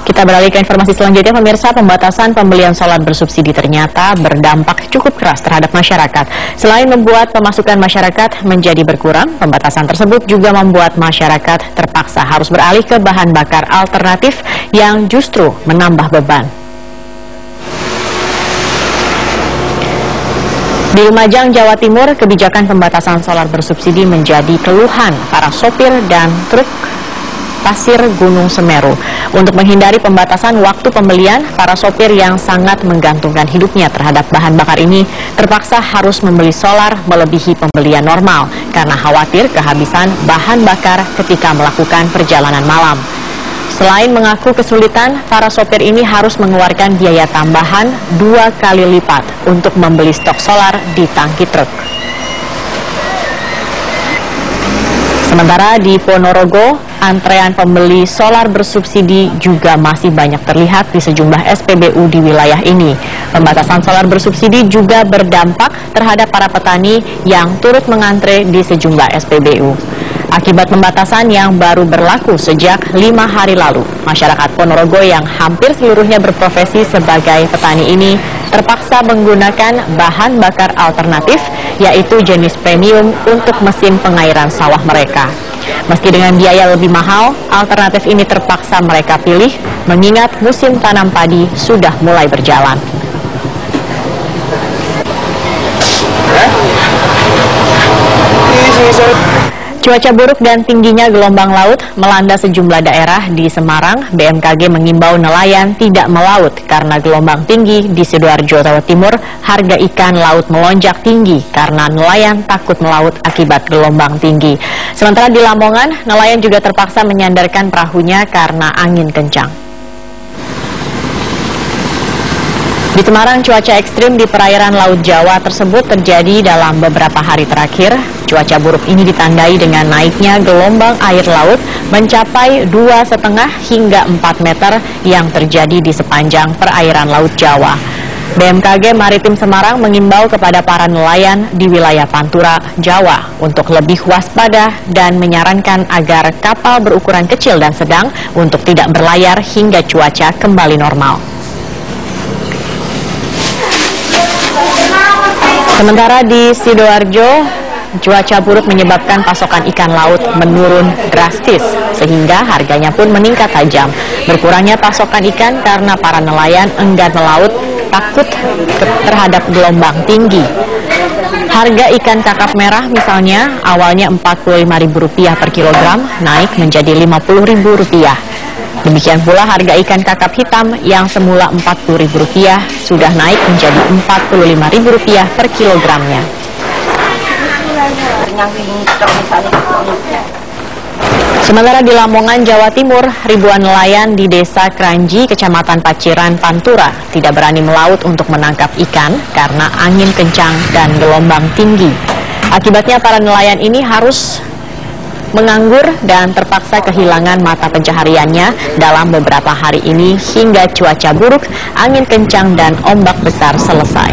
Kita beralih ke informasi selanjutnya, pemirsa. Pembatasan pembelian solar bersubsidi ternyata berdampak cukup keras terhadap masyarakat. Selain membuat pemasukan masyarakat menjadi berkurang, pembatasan tersebut juga membuat masyarakat terpaksa harus beralih ke bahan bakar alternatif yang justru menambah beban. Di Lumajang, Jawa Timur, kebijakan pembatasan solar bersubsidi menjadi keluhan para sopir dan truk pasir Gunung Semeru. Untuk menghindari pembatasan waktu pembelian, para sopir yang sangat menggantungkan hidupnya terhadap bahan bakar ini terpaksa harus membeli solar melebihi pembelian normal karena khawatir kehabisan bahan bakar ketika melakukan perjalanan malam. Selain mengaku kesulitan, para sopir ini harus mengeluarkan biaya tambahan 2 kali lipat untuk membeli stok solar di tangki truk. Sementara di Ponorogo, antrean pembeli solar bersubsidi juga masih banyak terlihat di sejumlah SPBU di wilayah ini. Pembatasan solar bersubsidi juga berdampak terhadap para petani yang turut mengantre di sejumlah SPBU. Akibat pembatasan yang baru berlaku sejak 5 hari lalu, masyarakat Ponorogo yang hampir seluruhnya berprofesi sebagai petani ini terpaksa menggunakan bahan bakar alternatif, yaitu jenis premium untuk mesin pengairan sawah mereka. Meski dengan biaya lebih mahal, alternatif ini terpaksa mereka pilih mengingat musim tanam padi sudah mulai berjalan. Cuaca buruk dan tingginya gelombang laut melanda sejumlah daerah di Semarang. BMKG mengimbau nelayan tidak melaut karena gelombang tinggi. Di Sidoarjo, Jawa Timur, harga ikan laut melonjak tinggi karena nelayan takut melaut akibat gelombang tinggi. Sementara di Lamongan, nelayan juga terpaksa menyandarkan perahunya karena angin kencang. Di Semarang, cuaca ekstrim di perairan Laut Jawa tersebut terjadi dalam beberapa hari terakhir. Cuaca buruk ini ditandai dengan naiknya gelombang air laut mencapai 2,5 hingga 4 meter yang terjadi di sepanjang perairan Laut Jawa. BMKG Maritim Semarang mengimbau kepada para nelayan di wilayah Pantura, Jawa untuk lebih waspada dan menyarankan agar kapal berukuran kecil dan sedang untuk tidak berlayar hingga cuaca kembali normal. Sementara di Sidoarjo, cuaca buruk menyebabkan pasokan ikan laut menurun drastis, sehingga harganya pun meningkat tajam. Berkurangnya pasokan ikan karena para nelayan enggan melaut, takut terhadap gelombang tinggi. Harga ikan kakap merah misalnya awalnya Rp45.000 per kilogram, naik menjadi Rp50.000. Demikian pula harga ikan kakap hitam yang semula Rp40.000 sudah naik menjadi Rp45.000 per kilogramnya. Sementara di Lamongan, Jawa Timur, ribuan nelayan di Desa Kranji, Kecamatan Paciran, Pantura tidak berani melaut untuk menangkap ikan karena angin kencang dan gelombang tinggi. Akibatnya para nelayan ini harus menganggur dan terpaksa kehilangan mata pencahariannya dalam beberapa hari ini hingga cuaca buruk, angin kencang dan ombak besar selesai.